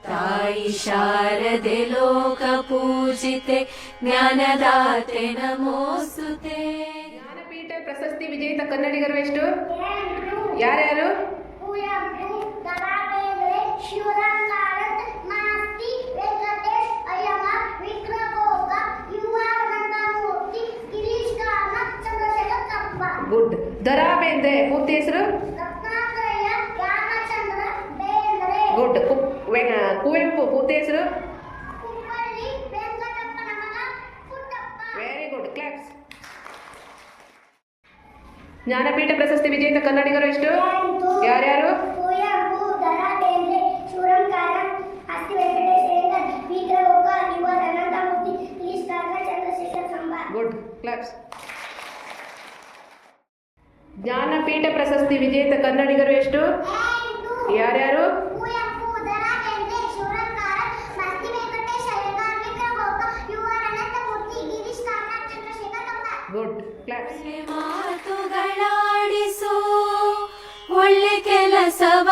ತಾಯಿ ಶಾರದೆ ಲೋಕ ಪೂಜಿತೆ ಜ್ಞಾನದಾತೆ ನಮೋಸ್ತುತೆ. ಜ್ಞಾನಪೀಠ ಪ್ರಶಸ್ತಿ ವಿಜೇತ ಕನ್ನಡಿಗರು ಎಷ್ಟು? ಯಾರ್ಯಾರು? ಗುಡ್. ದರಾ ಬೇಂದ್ರೆ ಪೂರ್ತಿ ಹೆಸರು? ಗುಡ್. ಕುವೆಂಪು ಪೂರ್ತಿ ಹೆಸರು? Very good, claps. ಜ್ಞಾನಪೀಠ ಪ್ರಶಸ್ತಿ ವಿಜೇತ ಕನ್ನಡಿಗರು ಎಷ್ಟು? ಯಾರ್ಯಾರು? Good, claps. ಜ್ಞಾನಪೀಠ ಪ್ರಶಸ್ತಿ ವಿಜೇತ ಕನ್ನಡಿಗರು ಎಷ್ಟು? ಯಾರ್ಯಾರು? Good, claps. ಮಾತುಗಳಾಡಿಸೋ ಒಳ್ಳೆ ಕೆಲಸವ